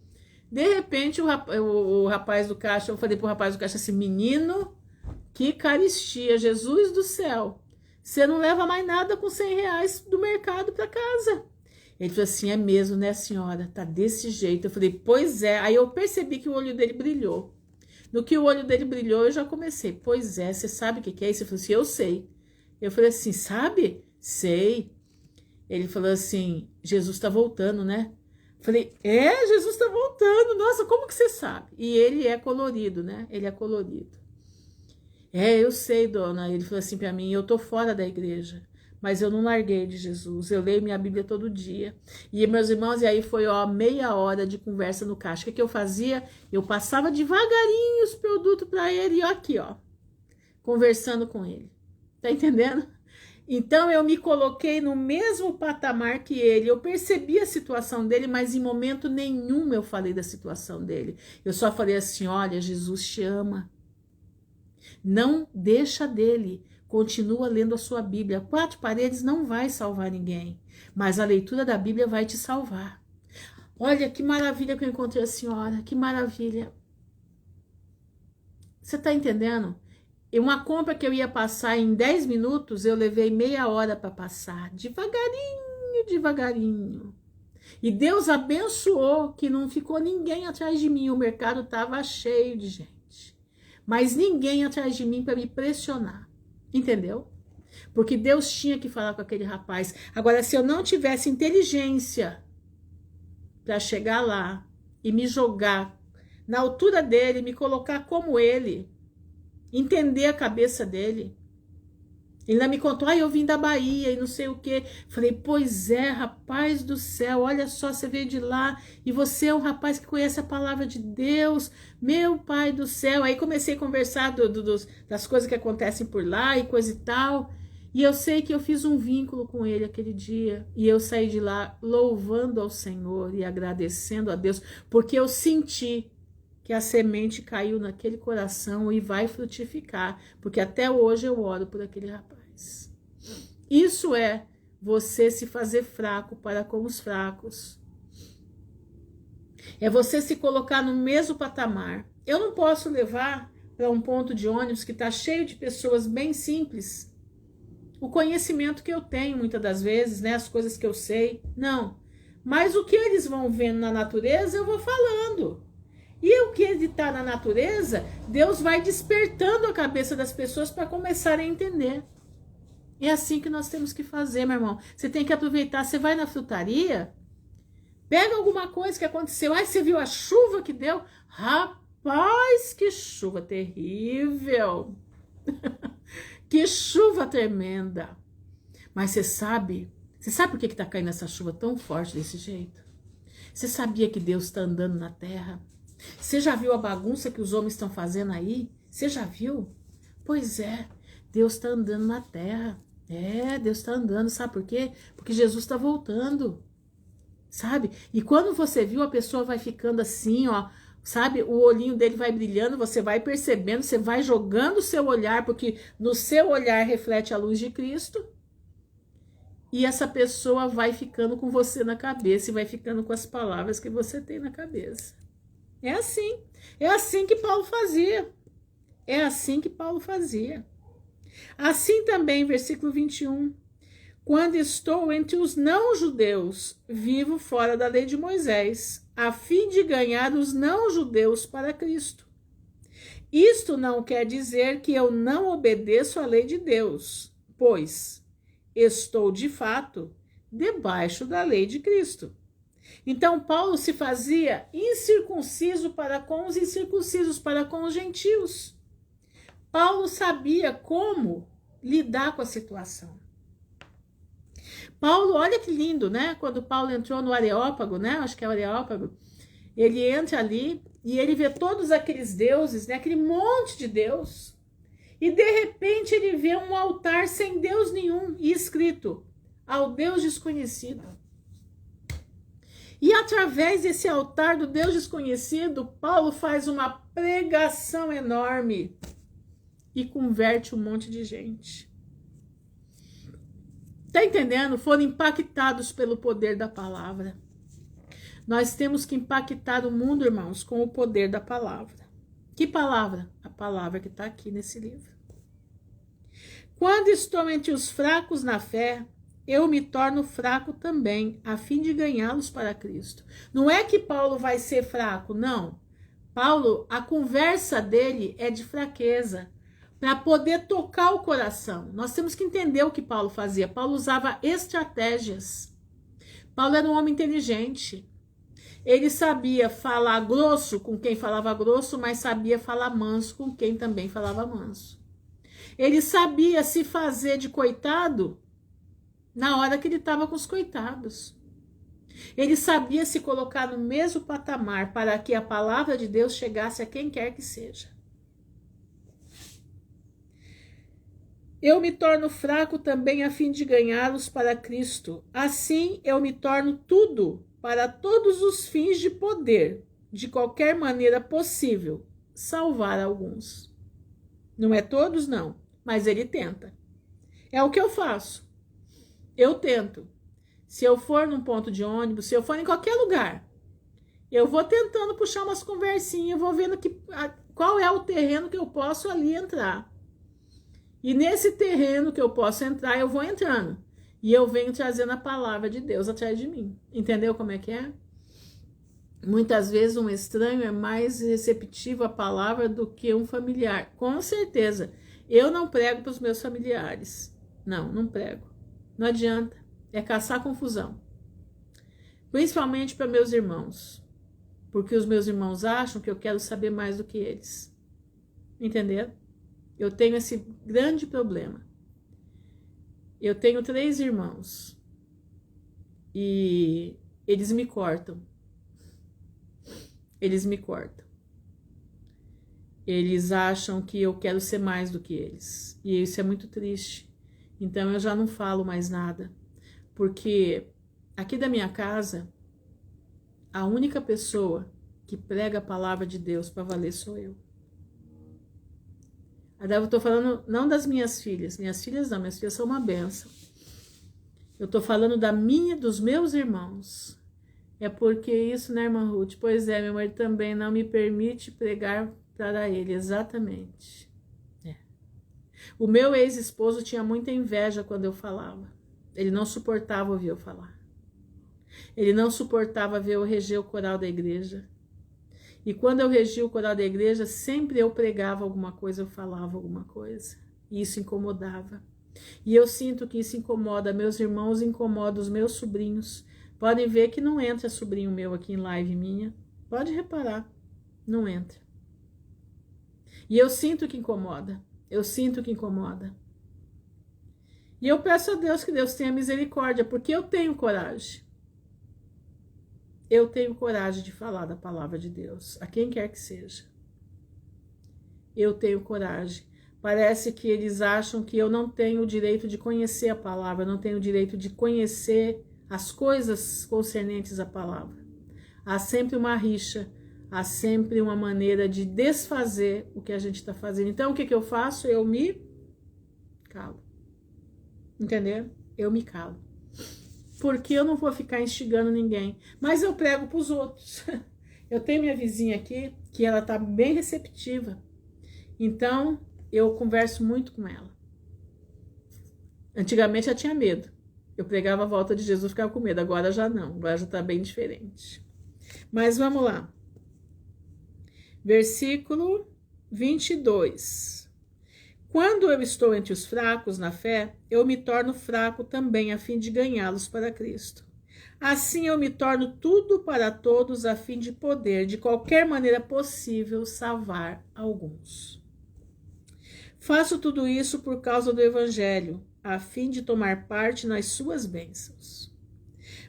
De repente o rapaz do caixa, eu falei pro rapaz do caixa assim, menino, que caristia, Jesus do céu, você não leva mais nada com 100 reais do mercado para casa. Ele falou assim, é mesmo, né, senhora? Tá desse jeito. Eu falei, pois é. Aí eu percebi que o olho dele brilhou. No que o olho dele brilhou, eu já comecei. Pois é, você sabe o que é isso? Ele falou assim, eu sei. Eu falei assim, sabe? Sei. Ele falou assim, Jesus tá voltando, né? Eu falei, Jesus tá voltando. Nossa, como que você sabe? E ele é colorido, né? Ele é colorido. Eu sei, dona. Ele falou assim para mim, eu tô fora da igreja, mas eu não larguei de Jesus. Eu leio minha Bíblia todo dia. E meus irmãos, e aí foi meia hora de conversa no caixa. O que eu fazia? Eu passava devagarinho os produtos para ele e aqui, ó, conversando com ele. Tá entendendo? Então eu me coloquei no mesmo patamar que ele. Eu percebi a situação dele, mas em momento nenhum eu falei da situação dele. Eu só falei assim, olha, Jesus te ama. Não deixa dele, continua lendo a sua Bíblia. 4 paredes não vai salvar ninguém, mas a leitura da Bíblia vai te salvar. Olha que maravilha que eu encontrei a senhora, que maravilha. Você está entendendo? E uma compra que eu ia passar em 10 minutos, eu levei meia hora para passar, devagarinho, devagarinho. E Deus abençoou que não ficou ninguém atrás de mim, o mercado estava cheio de gente. Mas ninguém atrás de mim para me pressionar, entendeu? Porque Deus tinha que falar com aquele rapaz. Agora, se eu não tivesse inteligência para chegar lá e me jogar na altura dele, me colocar como ele, entender a cabeça dele. Ele ainda me contou, eu vim da Bahia e não sei o quê. Falei, pois é, rapaz do céu, olha só, você veio de lá e você é um rapaz que conhece a palavra de Deus, meu pai do céu. Aí comecei a conversar das coisas que acontecem por lá e coisa e tal. E eu sei que eu fiz um vínculo com ele aquele dia. E eu saí de lá louvando ao Senhor e agradecendo a Deus, porque eu senti que a semente caiu naquele coração e vai frutificar. Porque até hoje eu oro por aquele rapaz. Isso é você se fazer fraco para com os fracos. É você se colocar no mesmo patamar. Eu não posso levar para um ponto de ônibus que está cheio de pessoas bem simples o conhecimento que eu tenho muitas das vezes, né, as coisas que eu sei, não. Mas o que eles vão vendo na natureza, eu vou falando. E o que ele está na natureza, Deus vai despertando a cabeça das pessoas para começarem a entender. É assim que nós temos que fazer, meu irmão. Você tem que aproveitar, você vai na frutaria, pega alguma coisa que aconteceu, ai, você viu a chuva que deu? Rapaz, que chuva terrível! Que chuva tremenda! Mas você sabe por que está caindo essa chuva tão forte desse jeito? Você sabia que Deus está andando na terra? Você já viu a bagunça que os homens estão fazendo aí? Você já viu? Pois é, Deus está andando na terra. É, Deus está andando, sabe por quê? Porque Jesus está voltando, sabe? E quando você viu, a pessoa vai ficando assim, ó, sabe? O olhinho dele vai brilhando, você vai percebendo, você vai jogando o seu olhar, porque no seu olhar reflete a luz de Cristo. E essa pessoa vai ficando com você na cabeça e vai ficando com as palavras que você tem na cabeça. É assim que Paulo fazia. É assim que Paulo fazia. Assim também, versículo 21. Quando estou entre os não-judeus, vivo fora da lei de Moisés, a fim de ganhar os não-judeus para Cristo. Isto não quer dizer que eu não obedeço à lei de Deus, pois estou, de fato, debaixo da lei de Cristo. Então, Paulo se fazia incircunciso para com os incircuncisos, para com os gentios. Paulo sabia como lidar com a situação. Paulo, olha que lindo, né? Quando Paulo entrou no Areópago, né? Acho que é o Areópago. Ele entra ali e ele vê todos aqueles deuses, né? Aquele monte de Deus. E de repente ele vê um altar sem Deus nenhum e escrito: ao Deus desconhecido. E através desse altar do Deus desconhecido, Paulo faz uma pregação enorme e converte um monte de gente. Tá entendendo? Foram impactados pelo poder da palavra. Nós temos que impactar o mundo, irmãos, com o poder da palavra. Que palavra? A palavra que está aqui nesse livro. Quando estou entre os fracos na fé, eu me torno fraco também, a fim de ganhá-los para Cristo. Não é que Paulo vai ser fraco, não. Paulo, a conversa dele é de fraqueza, para poder tocar o coração. Nós temos que entender o que Paulo fazia. Paulo usava estratégias. Paulo era um homem inteligente. Ele sabia falar grosso com quem falava grosso, mas sabia falar manso com quem também falava manso. Ele sabia se fazer de coitado na hora que ele estava com os coitados. Ele sabia se colocar no mesmo patamar para que a palavra de Deus chegasse a quem quer que seja. Eu me torno fraco também a fim de ganhá-los para Cristo. Assim eu me torno tudo para todos os fins de poder, de qualquer maneira possível, salvar alguns. Não é todos, não, mas ele tenta. É o que eu faço. Eu tento. Se eu for num ponto de ônibus, se eu for em qualquer lugar, eu vou tentando puxar umas conversinhas, vou vendo qual é o terreno que eu posso ali entrar. E nesse terreno que eu posso entrar, eu vou entrando. E eu venho trazendo a palavra de Deus atrás de mim. Entendeu como é que é? Muitas vezes um estranho é mais receptivo à palavra do que um familiar. Com certeza. Eu não prego para os meus familiares. Não prego. Não adianta. É caçar confusão. Principalmente para meus irmãos. Porque os meus irmãos acham que eu quero saber mais do que eles. Entenderam? Eu tenho esse grande problema. Eu tenho 3 irmãos. E eles me cortam. Eles me cortam. Eles acham que eu quero ser mais do que eles. E isso é muito triste. Então eu já não falo mais nada, porque aqui da minha casa, a única pessoa que prega a palavra de Deus para valer sou eu. Agora eu estou falando não das minhas filhas não, minhas filhas são uma bênção. Eu estou falando dos meus irmãos. É porque isso, né, irmã Ruth? Pois é, meu marido também não me permite pregar para ele, exatamente. O meu ex-esposo tinha muita inveja quando eu falava. Ele não suportava ouvir eu falar. Ele não suportava ver eu reger o coral da igreja. E quando eu regia o coral da igreja, sempre eu pregava alguma coisa, eu falava alguma coisa. E isso incomodava. E eu sinto que isso incomoda meus irmãos, incomoda os meus sobrinhos. Podem ver que não entra sobrinho meu aqui em live minha. Pode reparar, não entra. E eu sinto que incomoda. Eu sinto que incomoda. E eu peço a Deus que Deus tenha misericórdia, porque eu tenho coragem. Eu tenho coragem de falar da palavra de Deus, a quem quer que seja. Eu tenho coragem. Parece que eles acham que eu não tenho o direito de conhecer a palavra, não tenho o direito de conhecer as coisas concernentes à palavra. Há sempre uma rixa, há sempre uma maneira de desfazer o que a gente está fazendo. Então, o que eu faço? Eu me calo. Entendeu? Eu me calo. Porque eu não vou ficar instigando ninguém. Mas eu prego para os outros. Eu tenho minha vizinha aqui, que ela está bem receptiva. Então, eu converso muito com ela. Antigamente eu tinha medo. Eu pregava a volta de Jesus e ficava com medo. Agora já não. Agora já está bem diferente. Mas vamos lá. Versículo 22. Quando eu estou entre os fracos na fé, eu me torno fraco também a fim de ganhá-los para Cristo. Assim eu me torno tudo para todos a fim de poder, de qualquer maneira possível, salvar alguns. Faço tudo isso por causa do Evangelho, a fim de tomar parte nas suas bênçãos.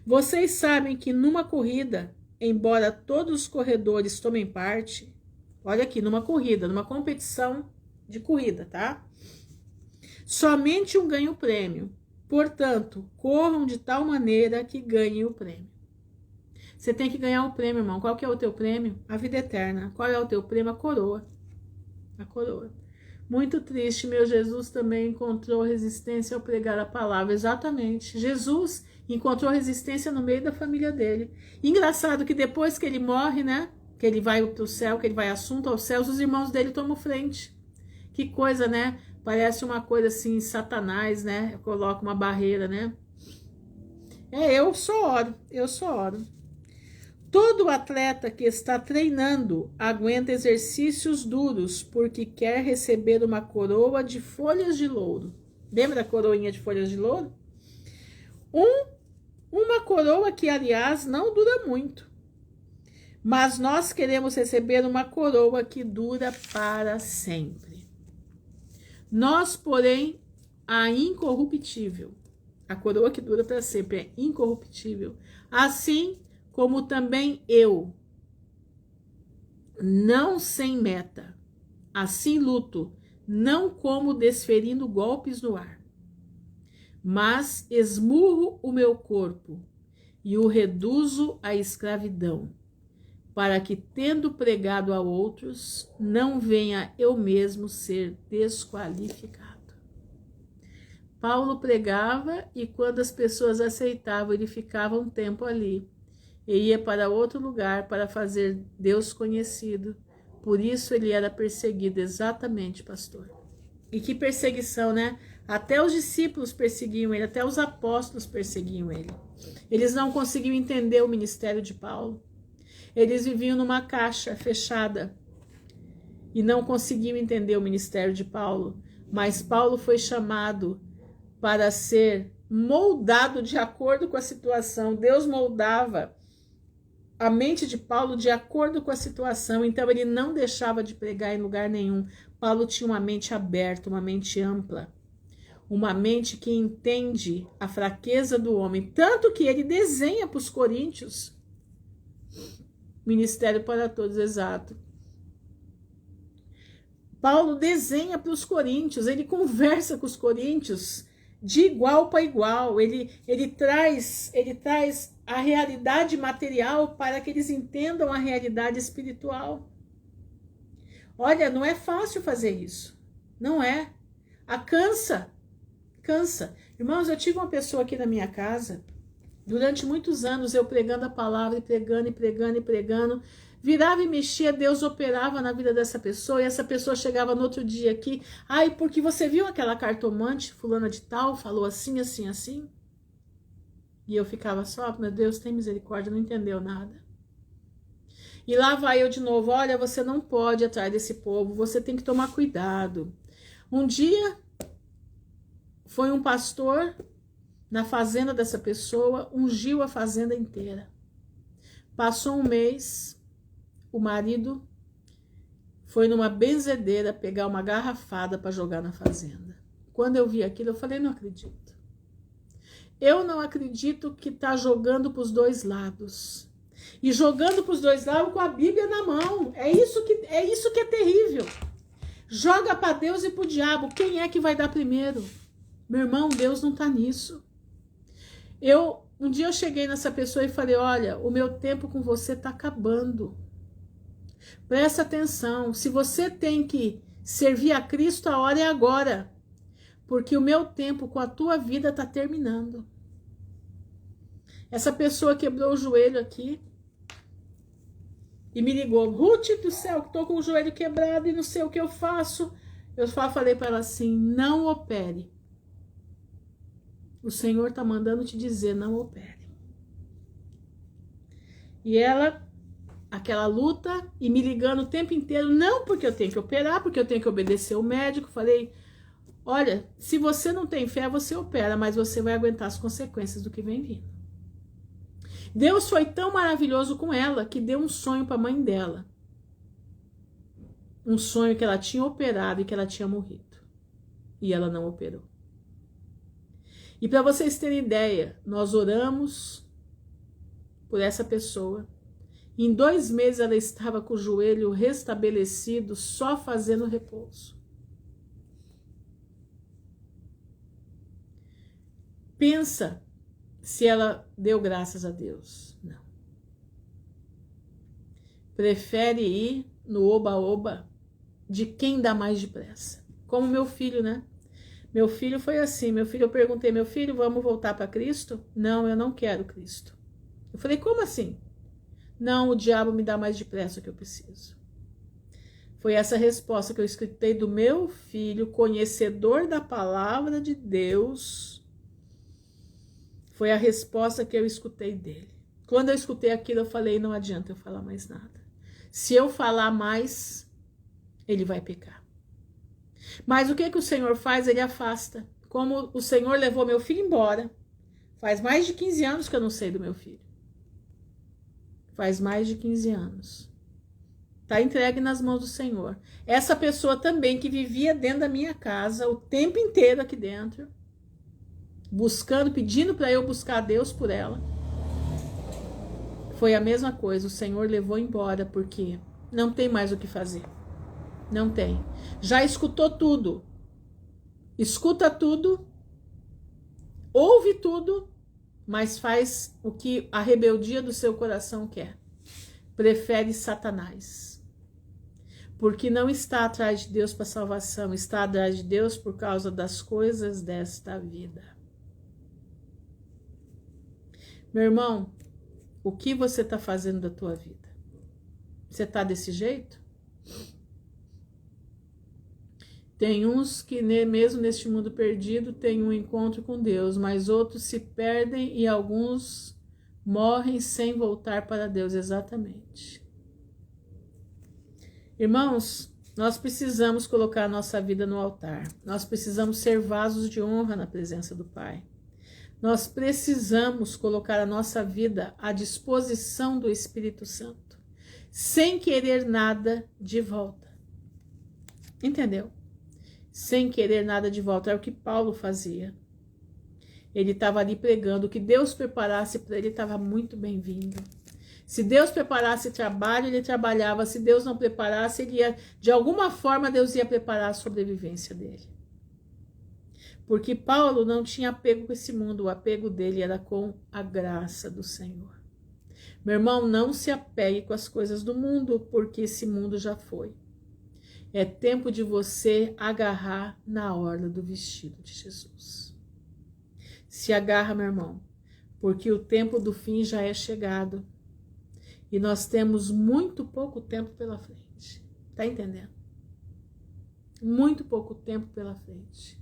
Vocês sabem que numa corrida, embora todos os corredores tomem parte, olha aqui, numa corrida, numa competição de corrida, tá? Somente um ganha o prêmio. Portanto, corram de tal maneira que ganhem o prêmio. Você tem que ganhar o prêmio, irmão. Qual que é o teu prêmio? A vida eterna. Qual é o teu prêmio? A coroa. A coroa. Muito triste, meu Jesus também encontrou resistência ao pregar a palavra. Exatamente. Jesus encontrou resistência no meio da família dele. Engraçado que depois que ele morre, né? Que ele vai para o céu, que ele vai assunto aos céus, os irmãos dele tomam frente. Que coisa, né? Parece uma coisa assim, Satanás, né? Coloca uma barreira, né? Eu só oro. Todo atleta que está treinando aguenta exercícios duros porque quer receber uma coroa de folhas de louro. Lembra da coroinha de folhas de louro? Uma coroa que, aliás, não dura muito. Mas nós queremos receber uma coroa que dura para sempre. Nós, porém, a incorruptível. A coroa que dura para sempre é incorruptível. Assim como também eu, não sem meta. Assim luto, não como desferindo golpes no ar, mas esmurro o meu corpo e o reduzo à escravidão, para que, tendo pregado a outros, não venha eu mesmo ser desqualificado. Paulo pregava e quando as pessoas aceitavam, ele ficava um tempo ali e ia para outro lugar para fazer Deus conhecido. Por isso ele era perseguido, exatamente, pastor. E que perseguição, né? Até os discípulos perseguiam ele, até os apóstolos perseguiam ele. Eles não conseguiam entender o ministério de Paulo. Eles viviam numa caixa fechada e não conseguiam entender o ministério de Paulo. Mas Paulo foi chamado para ser moldado de acordo com a situação. Deus moldava a mente de Paulo de acordo com a situação. Então ele não deixava de pregar em lugar nenhum. Paulo tinha uma mente aberta, uma mente ampla. Uma mente que entende a fraqueza do homem. Tanto que ele desenha para os coríntios. Ministério para todos, exato. Paulo desenha para os coríntios, ele conversa com os coríntios, de igual para igual. Ele traz a realidade material para que eles entendam a realidade espiritual. Olha, não é fácil fazer isso. Não é. Cansa. Irmãos, eu tive uma pessoa aqui na minha casa, durante muitos anos, eu pregando a palavra, e pregando, virava e mexia, Deus operava na vida dessa pessoa, e essa pessoa chegava no outro dia aqui, porque você viu aquela cartomante, fulana de tal, falou assim, assim, assim? E eu ficava só, meu Deus, tem misericórdia, não entendeu nada. E lá vai eu de novo, olha, você não pode ir atrás desse povo, você tem que tomar cuidado. Um dia, foi um pastor na fazenda dessa pessoa, ungiu a fazenda inteira. Passou um mês, o marido foi numa benzedeira pegar uma garrafada para jogar na fazenda. Quando eu vi aquilo, eu falei, não acredito. Eu não acredito que está jogando para os dois lados. E jogando para os dois lados com a Bíblia na mão. É isso que é terrível. Joga para Deus e para o diabo. Quem é que vai dar primeiro? Meu irmão, Deus não está nisso. Um dia eu cheguei nessa pessoa e falei, olha, o meu tempo com você está acabando. Presta atenção, se você tem que servir a Cristo, a hora é agora. Porque o meu tempo com a tua vida está terminando. Essa pessoa quebrou o joelho aqui e me ligou, Ruth do céu, estou com o joelho quebrado e não sei o que eu faço. Eu só falei para ela assim, não opere. O Senhor está mandando te dizer, não opere. E ela, aquela luta, e me ligando o tempo inteiro, não porque eu tenho que operar, porque eu tenho que obedecer o médico. Falei, olha, se você não tem fé, você opera, mas você vai aguentar as consequências do que vem vindo. Deus foi tão maravilhoso com ela, que deu um sonho para a mãe dela. Um sonho que ela tinha operado e que ela tinha morrido. E ela não operou. E para vocês terem ideia, nós oramos por essa pessoa. Em 2 meses ela estava com o joelho restabelecido, só fazendo repouso. Pensa se ela deu graças a Deus. Não. Prefere ir no oba-oba de quem dá mais depressa. Como meu filho, né? Meu filho foi assim, eu perguntei, meu filho, vamos voltar para Cristo? Não, eu não quero Cristo. Eu falei, como assim? Não, o diabo me dá mais depressa que eu preciso. Foi essa resposta que eu escutei do meu filho, conhecedor da palavra de Deus. Foi a resposta que eu escutei dele. Quando eu escutei aquilo, eu falei, não adianta eu falar mais nada. Se eu falar mais, ele vai pecar. Mas o que o Senhor faz? Ele afasta. Como o Senhor levou meu filho embora. Faz mais de 15 anos que eu não sei do meu filho. Faz mais de 15 anos. Está entregue nas mãos do Senhor. Essa pessoa também que vivia dentro da minha casa, o tempo inteiro aqui dentro, buscando, pedindo para eu buscar a Deus por ela. Foi a mesma coisa. O Senhor levou embora porque não tem mais o que fazer. Não tem. Já escutou tudo. Escuta tudo. Ouve tudo. Mas faz o que a rebeldia do seu coração quer. Prefere Satanás. Porque não está atrás de Deus para salvação. Está atrás de Deus por causa das coisas desta vida. Meu irmão, o que você está fazendo da tua vida? Você está desse jeito? Tem uns que mesmo neste mundo perdido tem um encontro com Deus, mas outros se perdem e alguns morrem sem voltar para Deus, exatamente. Irmãos, nós precisamos colocar a nossa vida no altar. Nós precisamos ser vasos de honra na presença do Pai. Nós precisamos colocar a nossa vida à disposição do Espírito Santo, sem querer nada de volta. Entendeu? Sem querer nada de volta. É o que Paulo fazia. Ele estava ali pregando. O que Deus preparasse para ele estava muito bem-vindo. Se Deus preparasse trabalho, ele trabalhava. Se Deus não preparasse, ele ia, de alguma forma, Deus ia preparar a sobrevivência dele. Porque Paulo não tinha apego com esse mundo, o apego dele era com a graça do Senhor. Meu irmão, não se apegue com as coisas do mundo, porque esse mundo já foi. É tempo de você agarrar na orla do vestido de Jesus. Se agarra, meu irmão, porque o tempo do fim já é chegado. E nós temos muito pouco tempo pela frente. Tá entendendo? Muito pouco tempo pela frente.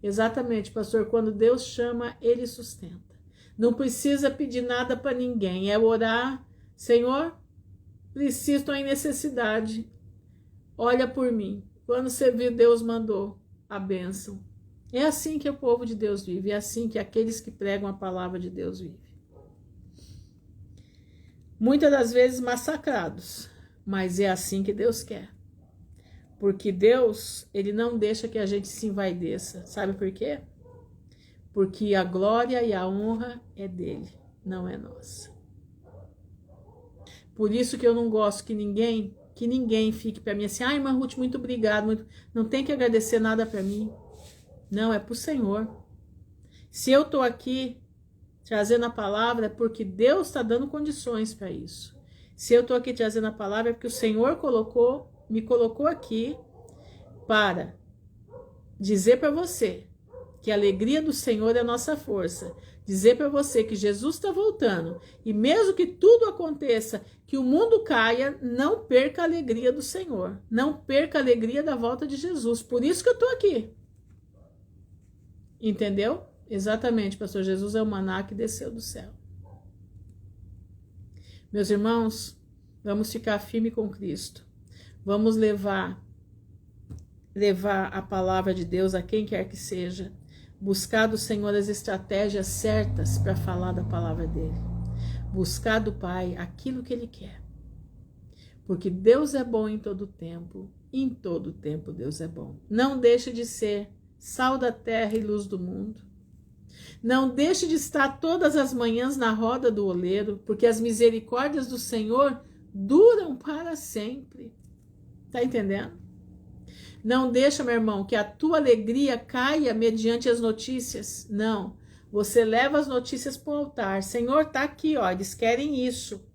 Exatamente, pastor, quando Deus chama, Ele sustenta. Não precisa pedir nada para ninguém, é orar, Senhor, preciso, estou em necessidade, olha por mim. Quando você viu, Deus mandou a bênção. É assim que o povo de Deus vive, é assim que aqueles que pregam a palavra de Deus vivem. Muitas das vezes massacrados, mas é assim que Deus quer. Porque Deus, Ele não deixa que a gente se envaideça. Sabe por quê? Porque a glória e a honra é dele, não é nossa. Por isso que eu não gosto que ninguém fique para mim assim, irmã Ruth, muito obrigado. Não tem que agradecer nada para mim. Não, é para o Senhor. Se eu estou aqui trazendo a palavra, é porque Deus está dando condições para isso. Se eu estou aqui trazendo a palavra, é porque o Senhor me colocou aqui para dizer para você que a alegria do Senhor é a nossa força. Dizer para você que Jesus está voltando. E mesmo que tudo aconteça, que o mundo caia, não perca a alegria do Senhor. Não perca a alegria da volta de Jesus. Por isso que eu estou aqui. Entendeu? Exatamente, pastor. Jesus é o maná que desceu do céu. Meus irmãos, vamos ficar firme com Cristo. Vamos levar a palavra de Deus a quem quer que seja. Buscar do Senhor as estratégias certas para falar da palavra dele. Buscar do Pai aquilo que ele quer. Porque Deus é bom em todo tempo. Em todo tempo Deus é bom. Não deixe de ser sal da terra e luz do mundo. Não deixe de estar todas as manhãs na roda do oleiro, porque as misericórdias do Senhor duram para sempre. Tá entendendo? Não deixa, meu irmão, que a tua alegria caia mediante as notícias. Não. Você leva as notícias para o altar. Senhor, tá aqui, ó, eles querem isso.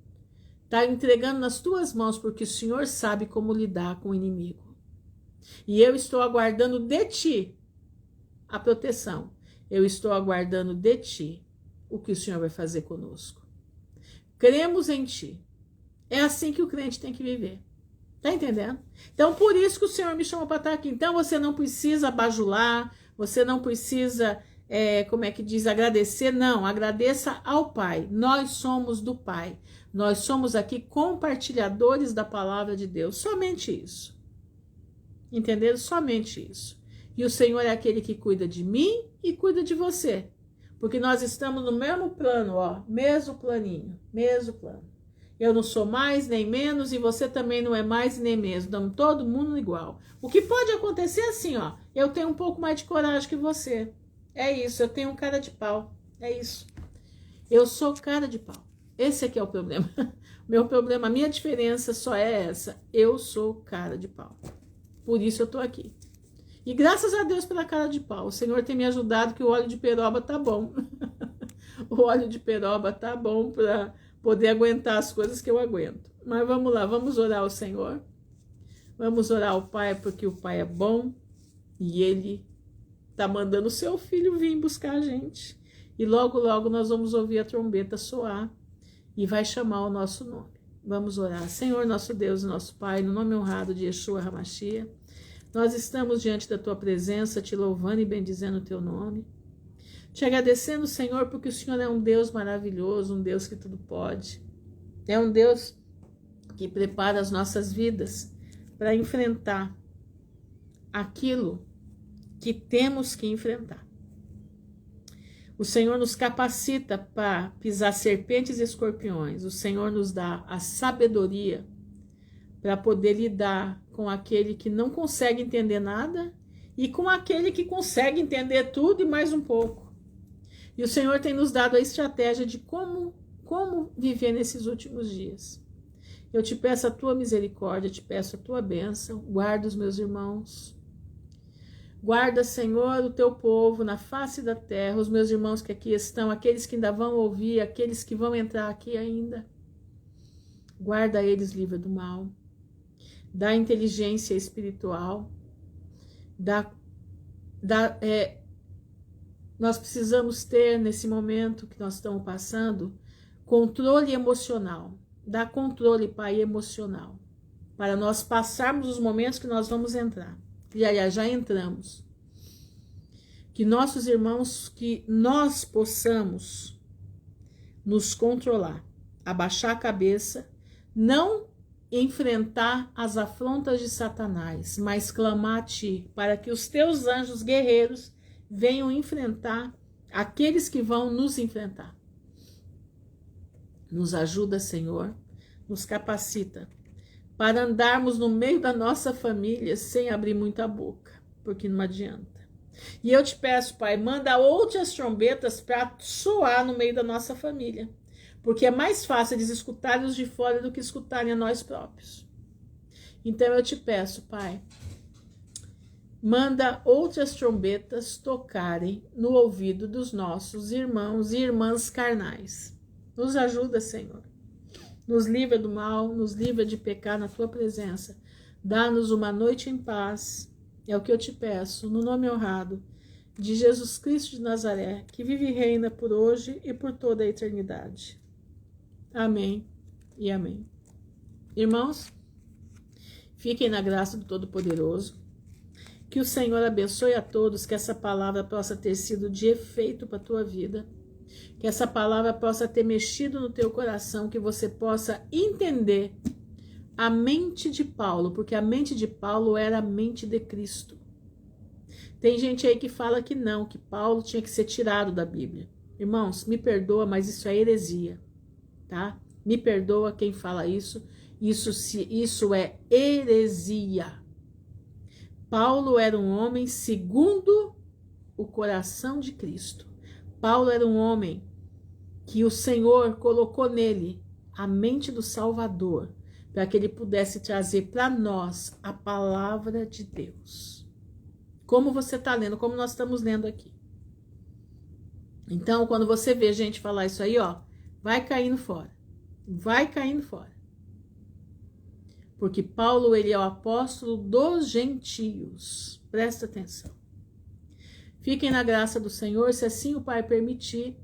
Tá entregando nas tuas mãos, porque o Senhor sabe como lidar com o inimigo. E eu estou aguardando de ti a proteção. Eu estou aguardando de ti o que o Senhor vai fazer conosco. Cremos em ti. É assim que o crente tem que viver. Tá entendendo? Então, por isso que o Senhor me chamou para estar aqui. Então, você não precisa bajular, você não precisa, agradecer. Não, agradeça ao Pai. Nós somos do Pai. Nós somos aqui compartilhadores da palavra de Deus. Somente isso. Entenderam? Somente isso. E o Senhor é aquele que cuida de mim e cuida de você. Porque nós estamos no mesmo plano, ó. Mesmo planinho, mesmo plano. Eu não sou mais nem menos e você também não é mais nem menos. Estamos todo mundo igual. O que pode acontecer é assim, ó. Eu tenho um pouco mais de coragem que você. É isso, eu tenho um cara de pau. É isso. Eu sou cara de pau. Esse aqui é o problema. Meu problema, a minha diferença só é essa. Eu sou cara de pau. Por isso eu tô aqui. E graças a Deus pela cara de pau. O Senhor tem me ajudado que o óleo de peroba tá bom. O óleo de peroba tá bom para poder aguentar as coisas que eu aguento. Mas vamos lá, vamos orar ao Senhor. Vamos orar ao Pai, porque o Pai é bom e Ele tá mandando o seu Filho vir buscar a gente. E logo, logo nós vamos ouvir a trombeta soar e vai chamar o nosso nome. Vamos orar. Senhor, nosso Deus e nosso Pai, no nome honrado de Yeshua HaMashiach, nós estamos diante da Tua presença, te louvando e bendizendo o Teu nome. Te agradecendo, Senhor, porque o Senhor é um Deus maravilhoso, um Deus que tudo pode. É um Deus que prepara as nossas vidas para enfrentar aquilo que temos que enfrentar. O Senhor nos capacita para pisar serpentes e escorpiões. O Senhor nos dá a sabedoria para poder lidar com aquele que não consegue entender nada e com aquele que consegue entender tudo e mais um pouco. E o Senhor tem nos dado a estratégia de como viver nesses últimos dias. Eu te peço a tua misericórdia, te peço a tua bênção, guarda os meus irmãos. Guarda, Senhor, o teu povo na face da terra, os meus irmãos que aqui estão, aqueles que ainda vão ouvir, aqueles que vão entrar aqui ainda. Guarda eles livre do mal. Dá inteligência espiritual. Nós precisamos ter, nesse momento que nós estamos passando, controle emocional. Dá controle, Pai, emocional. Para nós passarmos os momentos que nós vamos entrar. E aliás, já entramos. Que nossos irmãos, que nós possamos nos controlar, abaixar a cabeça, não enfrentar as afrontas de Satanás, mas clamar a Ti, para que os Teus anjos guerreiros venham enfrentar aqueles que vão nos enfrentar. Nos ajuda, Senhor, nos capacita para andarmos no meio da nossa família sem abrir muita boca, porque não adianta. E eu te peço, Pai, manda outras trombetas para soar no meio da nossa família, porque é mais fácil eles escutarem os de fora do que escutarem a nós próprios. Então eu te peço, Pai, manda outras trombetas tocarem no ouvido dos nossos irmãos e irmãs carnais. Nos ajuda, Senhor. Nos livra do mal, nos livra de pecar na Tua presença. Dá-nos uma noite em paz. É o que eu te peço, no nome honrado de Jesus Cristo de Nazaré, que vive e reina por hoje e por toda a eternidade. Amém e amém. Irmãos, fiquem na graça do Todo-Poderoso. Que o Senhor abençoe a todos, que essa palavra possa ter sido de efeito para a tua vida. Que essa palavra possa ter mexido no teu coração, que você possa entender a mente de Paulo, porque a mente de Paulo era a mente de Cristo. Tem gente aí que fala que não, que Paulo tinha que ser tirado da Bíblia. Irmãos, me perdoa, mas isso é heresia, tá? Me perdoa quem fala isso. Isso é heresia. Paulo era um homem segundo o coração de Cristo. Paulo era um homem que o Senhor colocou nele a mente do Salvador, para que ele pudesse trazer para nós a palavra de Deus. Como você está lendo, como nós estamos lendo aqui. Então, quando você vê gente falar isso aí, ó, vai caindo fora. Vai caindo fora. Porque Paulo, ele é o apóstolo dos gentios. Presta atenção. Fiquem na graça do Senhor, se assim o Pai permitir.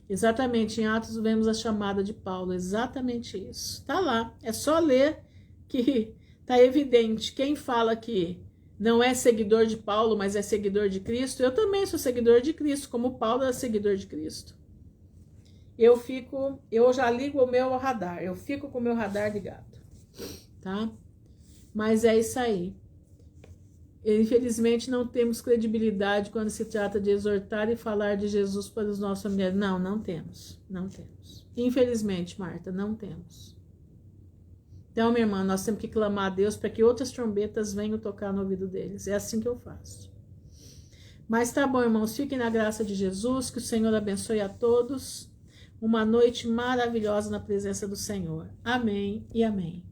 Exatamente, em Atos vemos a chamada de Paulo, exatamente isso. Tá lá, é só ler que tá evidente. Quem fala que não é seguidor de Paulo, mas é seguidor de Cristo, eu também sou seguidor de Cristo, como Paulo é seguidor de Cristo. Eu já ligo o meu radar, eu fico com o meu radar ligado, tá? Mas é isso aí. Infelizmente não temos credibilidade quando se trata de exortar e falar de Jesus para os nossos familiares. Não temos. Infelizmente, Marta, não temos. Então, minha irmã, nós temos que clamar a Deus para que outras trombetas venham tocar no ouvido deles. É assim que eu faço. Mas tá bom, irmãos, fiquem na graça de Jesus, que o Senhor abençoe a todos. Uma noite maravilhosa na presença do Senhor. Amém e amém.